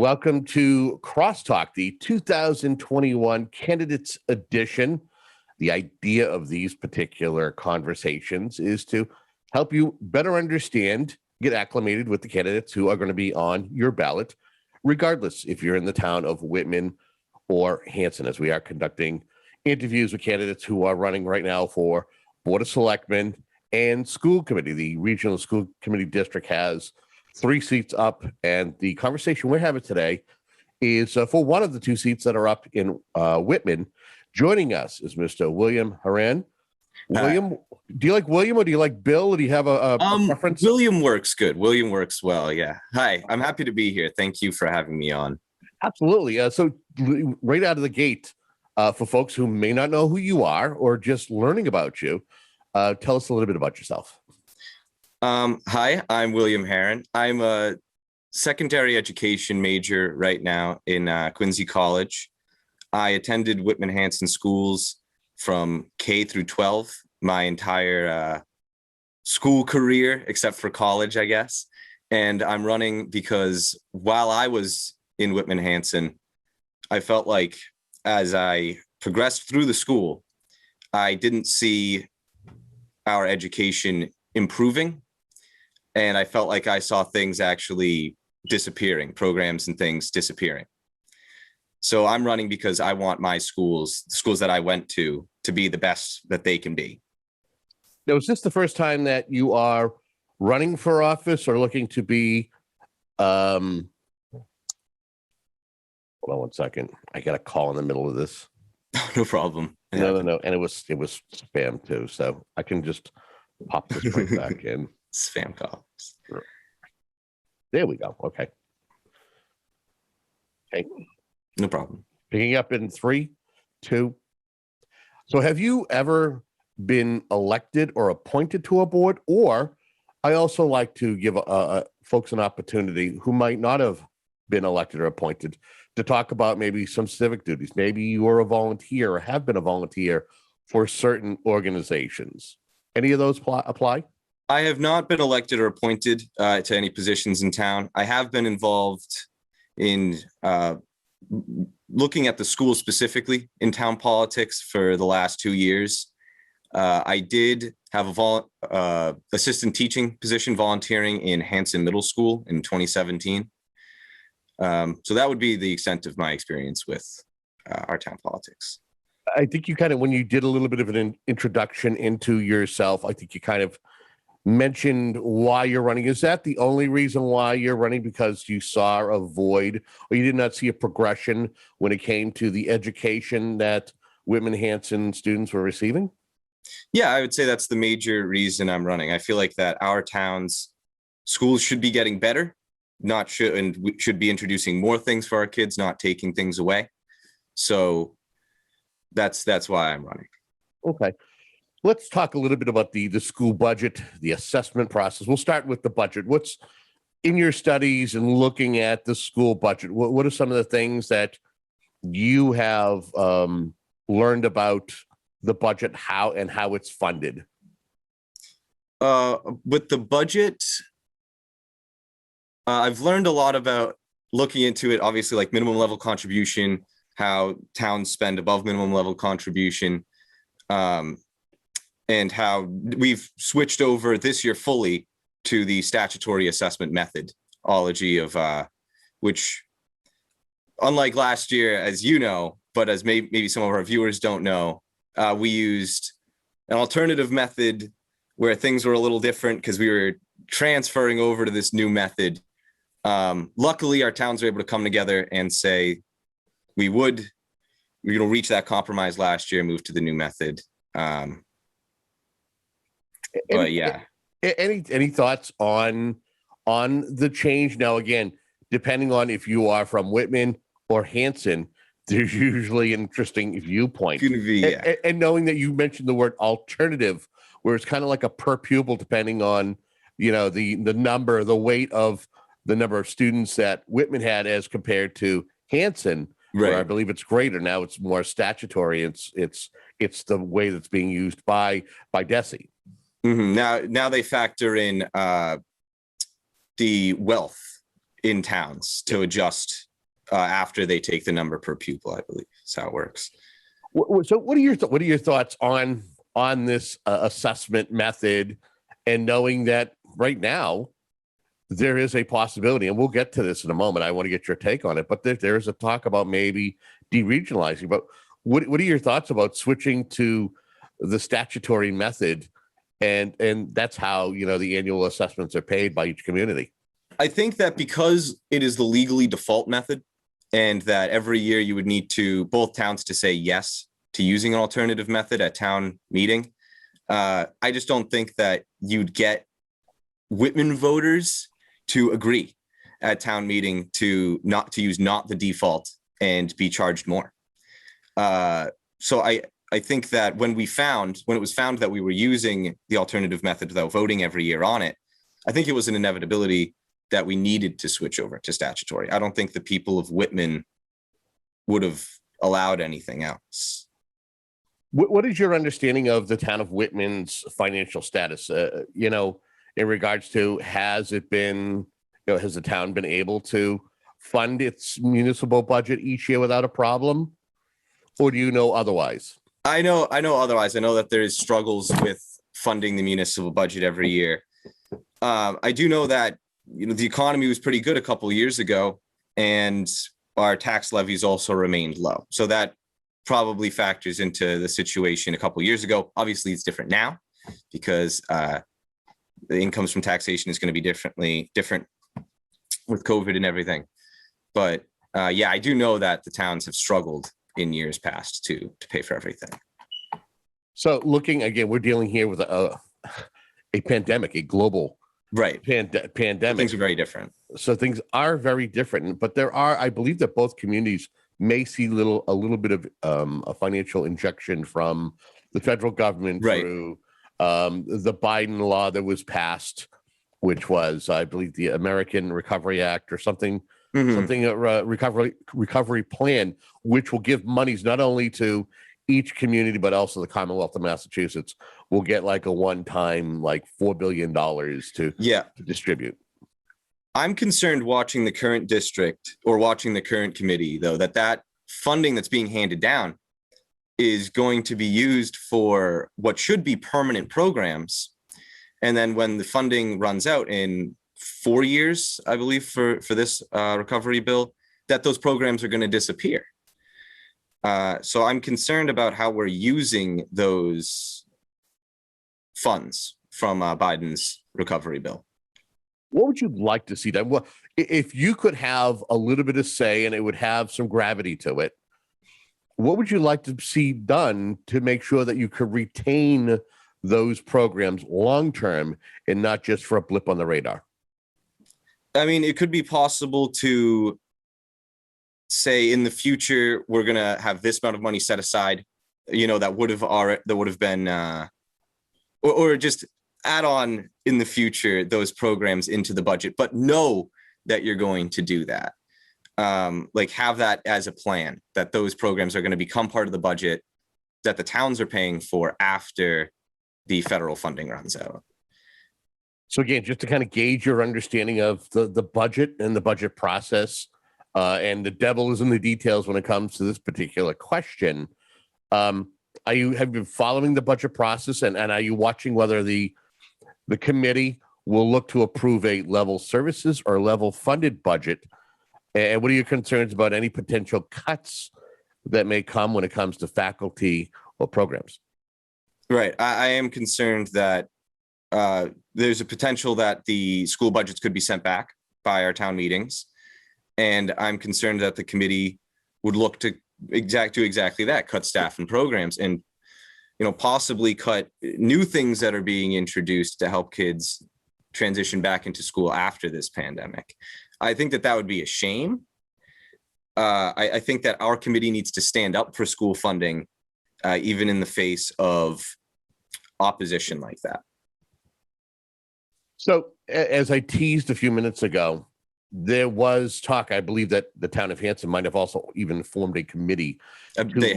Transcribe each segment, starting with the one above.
Welcome to CrossTalk, the 2021 Candidates Edition. The idea of these particular conversations is to help you better understand, get acclimated with the candidates who are going to be on your ballot, regardless if you're in the town of Whitman or Hanson, as we are conducting interviews with candidates who are running right now for Board of Selectmen and School Committee. The Regional School Committee District has 3 seats up, and the conversation we're having today is for one of the 2 seats that are up in Whitman. Joining us is Mr. William Haran. William, do you like William or do you like Bill? Or do you have a preference? William works good. William works well. Yeah. Hi, I'm happy to be here. Thank you for having me on. Absolutely. So right out of the gate, for folks who may not know who you are or just learning about you, tell us a little bit about yourself. Hi, I'm William Haran. I'm a secondary education major right now in Quincy College. I attended Whitman Hanson Schools from K through 12, my entire school career, except for college, I guess. And I'm running because while I was in Whitman Hanson, I felt like as I progressed through the school, I didn't see our education improving. And I felt like I saw things actually disappearing, programs and things disappearing. So I'm running because I want my schools, the schools that I went to be the best that they can be. Now, is this the first time that you are running for office or looking to be, hold on one second. I got a call in the middle of this. No problem. No. And it was spam too. So I can just pop this right back in. Spam calls. There we go. Okay. No problem. Picking up in 3, 2. So have you ever been elected or appointed to a board? Or I also like to give folks an opportunity who might not have been elected or appointed to talk about maybe some civic duties. Maybe you are a volunteer or have been a volunteer for certain organizations. Any of those apply? I have not been elected or appointed to any positions in town. I have been involved in looking at the school specifically in town politics for the last 2 years. I did have a assistant teaching position volunteering in Hanson Middle School in 2017. So that would be the extent of my experience with our town politics. I think you kind of, when you did a little bit of an introduction into yourself, I think you kind of mentioned why you're running. Is that the only reason why you're running? Because you saw a void or you did not see a progression when it came to the education that Whitman Hanson students were receiving? Yeah, I would say that's the major reason I'm running. I feel like that our town's schools should be getting better, and we should be introducing more things for our kids, not taking things away. So that's why I'm running. Okay. Let's talk a little bit about the school budget, the assessment process. We'll start with the budget. What's in your studies and looking at the school budget? What are some of the things that you have learned about the budget, how it's funded? With the budget, I've learned a lot about looking into it, obviously, like minimum level contribution, how towns spend above minimum level contribution, and how we've switched over this year fully to the statutory assessment methodology of which, unlike last year, as you know, but as maybe some of our viewers don't know, we used an alternative method where things were a little different because we were transferring over to this new method. Luckily, our towns were able to come together and say we would, reach that compromise last year and move to the new method. But yeah. Any thoughts on the change? Now, again, depending on if you are from Whitman or Hanson, there's usually an interesting viewpoint. And knowing that you mentioned the word alternative, where it's kind of like a per pupil, depending on, the number, the weight of the number of students that Whitman had as compared to Hanson, right. Where I believe it's greater. Now it's more statutory. It's the way that's being used by DESE. Mm-hmm. Now they factor in the wealth in towns to adjust after they take the number per pupil, I believe. That's how it works. So what are your thoughts on this assessment method, and knowing that right now there is a possibility, and we'll get to this in a moment. I want to get your take on it, but there is a talk about maybe deregionalizing. But what are your thoughts about switching to the statutory method, and that's how the annual assessments are paid by each community? I think that because it is the legally default method, and that every year you would need both towns to say yes to using an alternative method at town meeting. I just don't think that you'd get Whitman voters to agree at town meeting to use not the default and be charged more. So I think that when it was found that we were using the alternative method without voting every year on it, I think it was an inevitability that we needed to switch over to statutory. I don't think the people of Whitman would have allowed anything else. What is your understanding of the town of Whitman's financial status? In regards to, has the town been able to fund its municipal budget each year without a problem, or do you know otherwise? I know otherwise. I know that there is struggles with funding the municipal budget every year. I do know that the economy was pretty good a couple of years ago, and our tax levies also remained low. So that probably factors into the situation a couple of years ago. Obviously, it's different now because the incomes from taxation is going to be different with COVID and everything. But I do know that the towns have struggled in years past to pay for everything. So looking again, we're dealing here with a pandemic, a global pandemic. Things are very different. So things are very different, but I believe that both communities may see a little bit of a financial injection from the federal government through the Biden law that was passed, which was, I believe, the American Recovery Act or something, recovery plan, which will give monies not only to each community, but also the Commonwealth of Massachusetts will get like a one-time, like $4 billion to distribute. I'm concerned watching the current district or watching the current committee, though, that funding that's being handed down is going to be used for what should be permanent programs. And then when the funding runs out in 4 years, I believe, for this recovery bill, that those programs are going to disappear. So I'm concerned about how we're using those funds from Biden's recovery bill. What would you like to see done? Well, if you could have a little bit of say and it would have some gravity to it, what would you like to see done to make sure that you could retain those programs long term and not just for a blip on the radar? I mean, it could be possible to say in the future we're going to have this amount of money set aside, that would have been or just add on in the future those programs into the budget, but know that you're going to do that. Have that as a plan, that those programs are going to become part of the budget that the towns are paying for after the federal funding runs out. So again, just to kind of gauge your understanding of the budget and the budget process, and the devil is in the details when it comes to this particular question. Have you been following the budget process, and are you watching whether the committee will look to approve a level services or level funded budget? And what are your concerns about any potential cuts that may come when it comes to faculty or programs? Right. I am concerned that there's a potential that the school budgets could be sent back by our town meetings. And I'm concerned that the committee would look to do exactly that, cut staff and programs, and possibly cut new things that are being introduced to help kids transition back into school after this pandemic. I think that would be a shame. I think that our committee needs to stand up for school funding, even in the face of opposition like that. So as I teased a few minutes ago, there was talk, I believe, that the town of Hanson might have also even formed a committee I believe,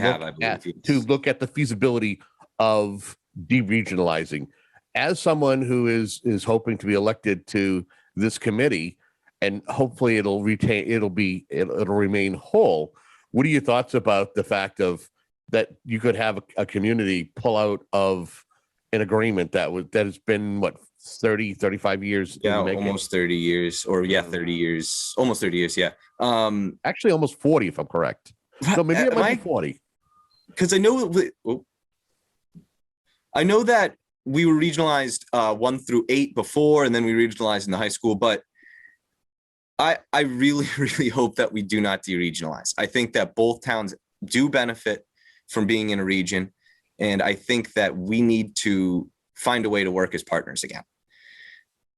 to look at the feasibility of deregionalizing. As someone who is hoping to be elected to this committee, and hopefully it'll remain whole. What are your thoughts about the fact of that you could have a community pull out of an agreement that has been what 35 years in Yeah, the making? almost 30 years, or 30 years, almost 30 years. Yeah. Actually, almost 40, if I'm correct. No, maybe it might be 40. Because I know that we were regionalized 1 through 8 before, and then we regionalized in the high school. But I really, really hope that we do not deregionalize. I think that both towns do benefit from being in a region, and I think that we need to find a way to work as partners again.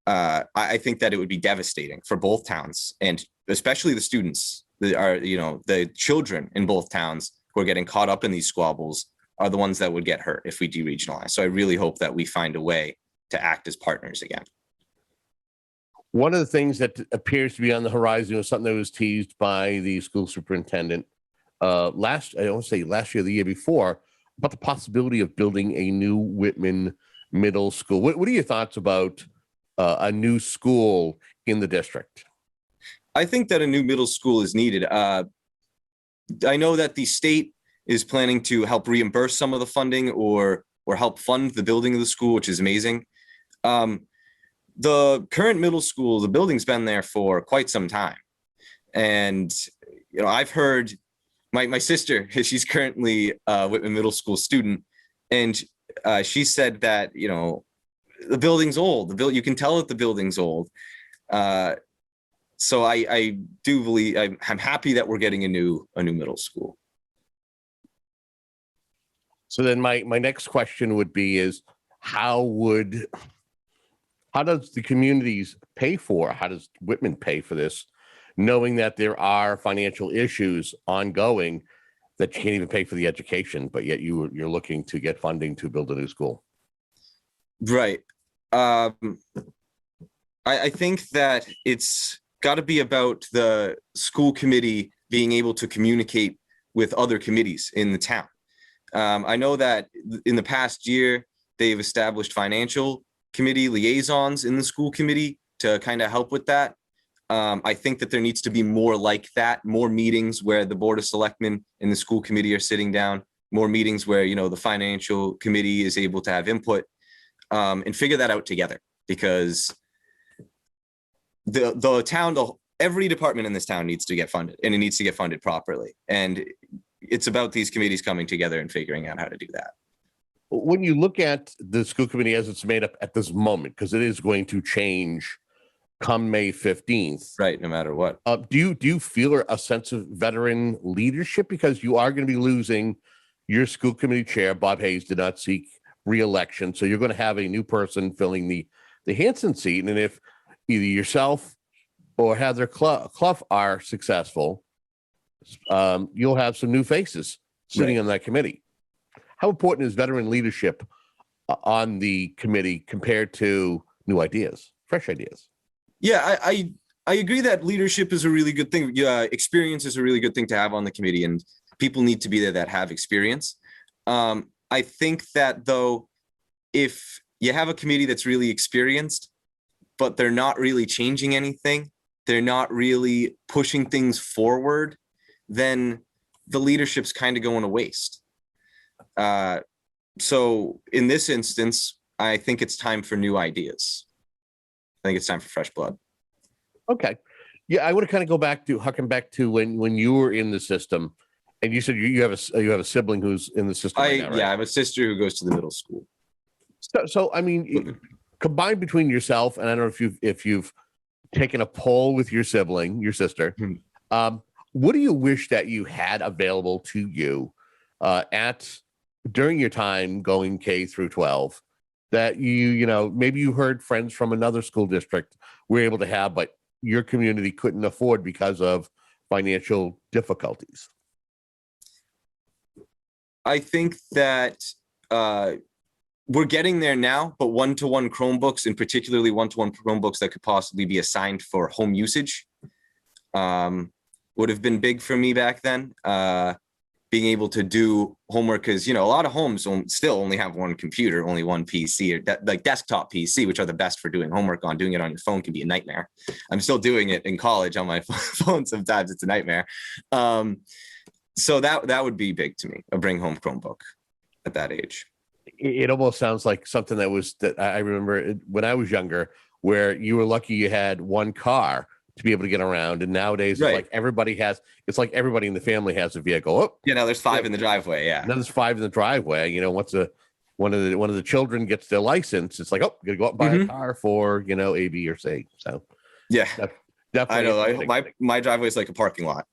I think that it would be devastating for both towns, and especially the students that are, the children in both towns who are getting caught up in these squabbles are the ones that would get hurt if we deregionalize. So I really hope that we find a way to act as partners again. One of the things that appears to be on the horizon was something that was teased by the school superintendent I don't want to say last year, the year before, about the possibility of building a new Whitman middle school. What are your thoughts about a new school in the district? I think that a new middle school is needed. I know that the state is planning to help reimburse some of the funding or help fund the building of the school, which is amazing. The current middle school, the building's been there for quite some time. And, I've heard my sister, she's currently a Whitman Middle School student, and she said that, the building's old. You can tell that the building's old. So I do believe I'm happy that we're getting a new middle school. So then my next question would be is how does the communities pay for, how does Whitman pay for this, knowing that there are financial issues ongoing that you can't even pay for the education, but yet you're looking to get funding to build a new school? Right. I think that it's got to be about the school committee being able to communicate with other committees in the town. I know that in the past year, they've established financial committee liaisons in the school committee to kind of help with that. I think that there needs to be more like that, more meetings where the Board of Selectmen and the school committee are sitting down, more meetings where, the financial committee is able to have input and figure that out together, because the town, every department in this town needs to get funded, and it needs to get funded properly. And it's about these committees coming together and figuring out how to do that. When you look at the school committee as it's made up at this moment, because it is going to change come May 15th. Right, no matter what. Do you feel a sense of veteran leadership? Because you are going to be losing your school committee chair. Bob Hayes did not seek re-election. So you're going to have a new person filling the Hanson seat. And if either yourself or Heather Clough are successful, you'll have some new faces sitting on that committee. How important is veteran leadership on the committee compared to new ideas, fresh ideas? Yeah, I agree that leadership is a really good thing. Experience is a really good thing to have on the committee, and people need to be there that have experience. I think that, though, if you have a committee that's really experienced, but they're not really changing anything, they're not really pushing things forward, then the leadership's kind of going to waste. So in this instance, I think it's time for new ideas. I think it's time for fresh blood. Okay. Yeah, I want to kind of harken back to when you were in the system, and you said you have a sibling who's in the system right now, right? Yeah, I have a sister who goes to the middle school. So I mean, combined between yourself and I don't know if you've taken a poll with your sibling, your sister, what do you wish that you had available to you during your time going K through 12 that maybe you heard friends from another school district were able to have, but your community couldn't afford because of financial difficulties? I think that we're getting there now, but one-to-one Chromebooks, and particularly one-to-one Chromebooks that could possibly be assigned for home usage, would have been big for me back then, being able to do homework, because, you know, a lot of homes still only have one computer, only one PC, or like desktop PC, which are the best for doing homework on. Doing it on your phone can be a nightmare. I'm still doing it in college on my phone. Sometimes it's a nightmare. So that would be big to me, a bring home Chromebook at that age. It almost sounds like something that I remember when I was younger, where you were lucky you had one car to be able to get around. And nowadays Right. it's like everybody in the family has a vehicle. Oh, Yeah, now there's 5 in the driveway. Yeah. now there's 5 in the driveway. You know, once one of the children gets their license, it's like, oh, gotta go out and buy a car for, you know, A, B, or C. So yeah, definitely. I know. My driveway is like a parking lot.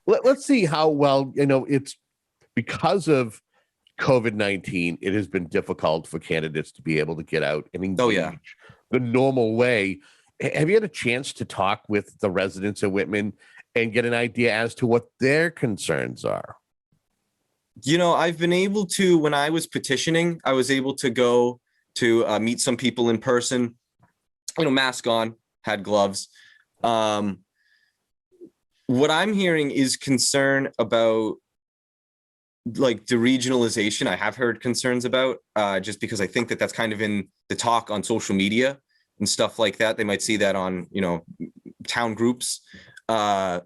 Let's see how well, you know, it's because of COVID-19, it has been difficult for candidates to be able to get out and engage Oh, yeah. the normal way. Have you had a chance to talk with the residents of Whitman and get an idea as to what their concerns are? You know, I've been able to, when I was petitioning, I was able to go to meet some people in person, you know, mask on, had gloves. What I'm hearing is concern about like the regionalization. I have heard concerns about, just because I think that that's kind of in the talk on social media and stuff like that. They might see that on, you know, town groups. So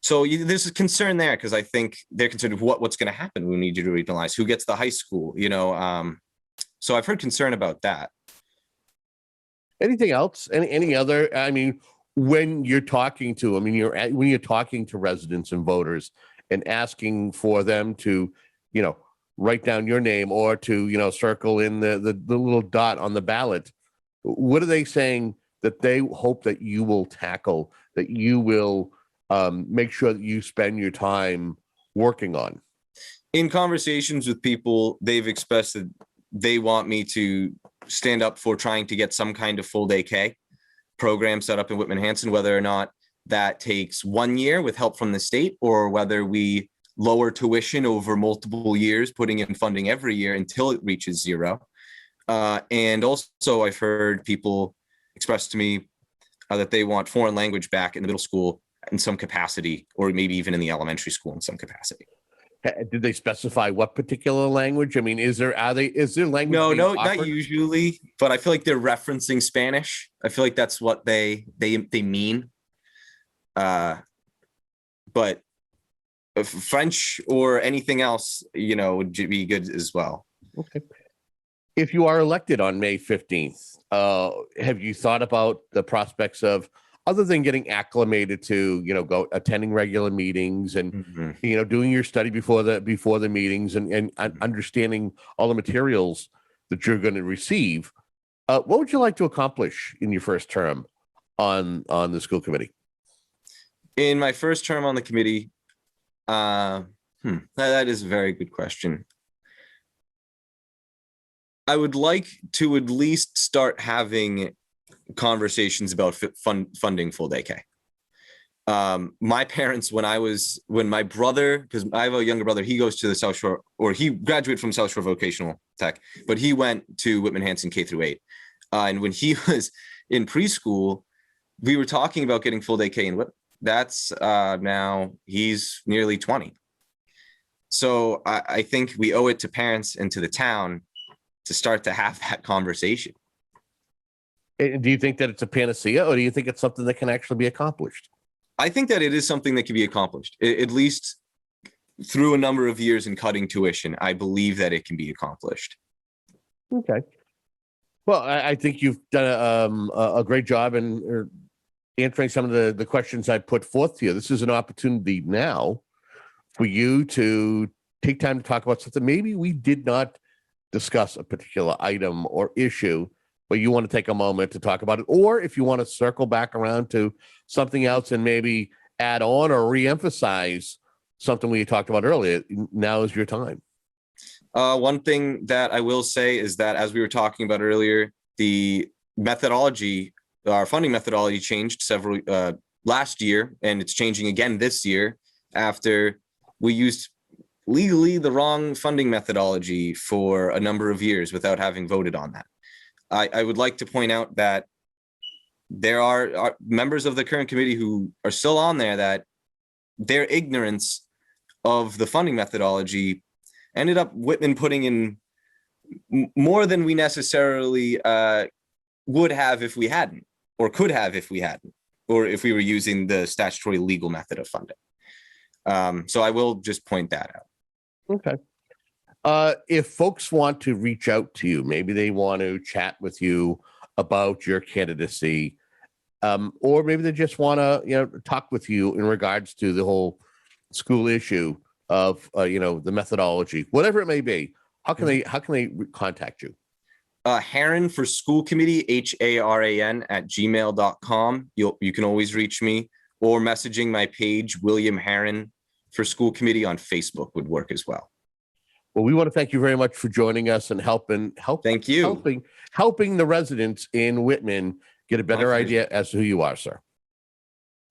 there's a concern there, because I think they're concerned with what's going to happen when we need to regionalize, who gets the high school, you know. So I've heard concern about that. Anything else? Any other? I mean, when you're talking to, when you're talking to residents and voters and asking for them to, you know, write down your name or to, you know, circle in the little dot on the ballot, what are they saying that they hope that you will tackle, that you will make sure that you spend your time working on? In conversations with people, they've expressed that they want me to stand up for trying to get some kind of full day K program set up in Whitman Hanson, whether or not that takes 1 year with help from the state, or whether we lower tuition over multiple years, putting in funding every year until it reaches 0. And also I've heard people express to me that they want foreign language back in the middle school in some capacity, or maybe even in the elementary school in some capacity. Did they specify what particular language? I mean, is there language? No, being not offered? usually, but I feel like they're referencing Spanish. I feel like that's what they mean. But if French or anything else, you know, would be good as well. Okay. If you are elected on May 15th, have you thought about the prospects of, other than getting acclimated to, you know, go attending regular meetings and, you know, doing your study before the meetings and understanding all the materials that you're going to receive, what would you like to accomplish in your first term on the school committee? In my first term on the committee, that is a very good question. I would like to at least start having conversations about funding full day K. My parents, when my brother, because I have a younger brother, he goes to the South Shore, or he graduated from South Shore Vocational Tech, but he went to Whitman Hanson K through 8. And when he was in preschool, we were talking about getting full day K in Whitman. That's now he's nearly 20. So I think we owe it to parents and to the town to start to have that conversation. And do you think that it's a panacea, or do you think it's something that can actually be accomplished? I think that it is something that can be accomplished, at least through a number of years in cutting tuition. I believe that it can be accomplished. Okay. Well, I think you've done a great job in answering some of the questions I put forth to you. This is an opportunity now for you to take time to talk about something maybe we did not discuss, a particular item or issue, but you want to take a moment to talk about it. Or if you want to circle back around to something else and maybe add on or reemphasize something we talked about earlier, now is your time. One thing that I will say is that, as we were talking about earlier, the methodology, our funding methodology changed last year, and it's changing again this year after we used legally the wrong funding methodology for a number of years without having voted on that. I would like to point out that there are members of the current committee who are still on there that their ignorance of the funding methodology ended up Whitman putting in more than we necessarily would have if we hadn't, or could have if we hadn't, or if we were using the statutory legal method of funding. So I will just point that out. Okay. If folks want to reach out to you, maybe they want to chat with you about your candidacy, or maybe they just want to, talk with you in regards to the whole school issue of, the methodology, whatever it may be. How can they contact you? Haran for School Committee, HARAN @gmail.com. You can always reach me, or messaging my page, William Haran for School Committee on Facebook would work as well. Well, we want to thank you very much for joining us and helping the residents in Whitman get a better idea as to who you are, sir.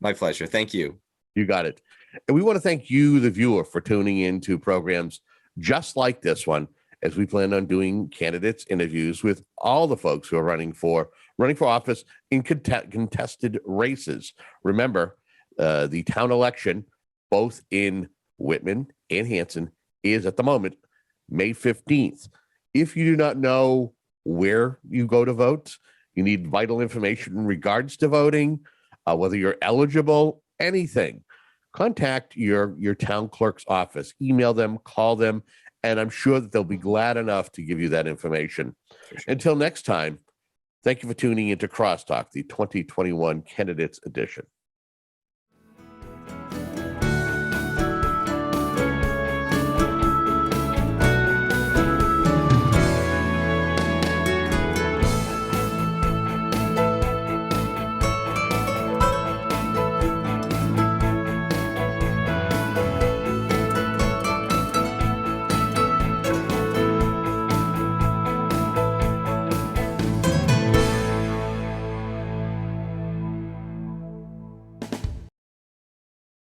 My pleasure. Thank you. You got it. And we want to thank you, the viewer, for tuning in to programs just like this one, as we plan on doing candidates interviews with all the folks who are running for office in contested races. Remember, the town election, both in Whitman and Hanson, is at the moment May 15th. If you do not know where you go to vote, you need vital information in regards to voting, whether you're eligible, anything, contact your town clerk's office, email them, call them, and I'm sure that they'll be glad enough to give you that information. Sure. Until next time, thank you for tuning into CrossTalk, the 2021 Candidates Edition.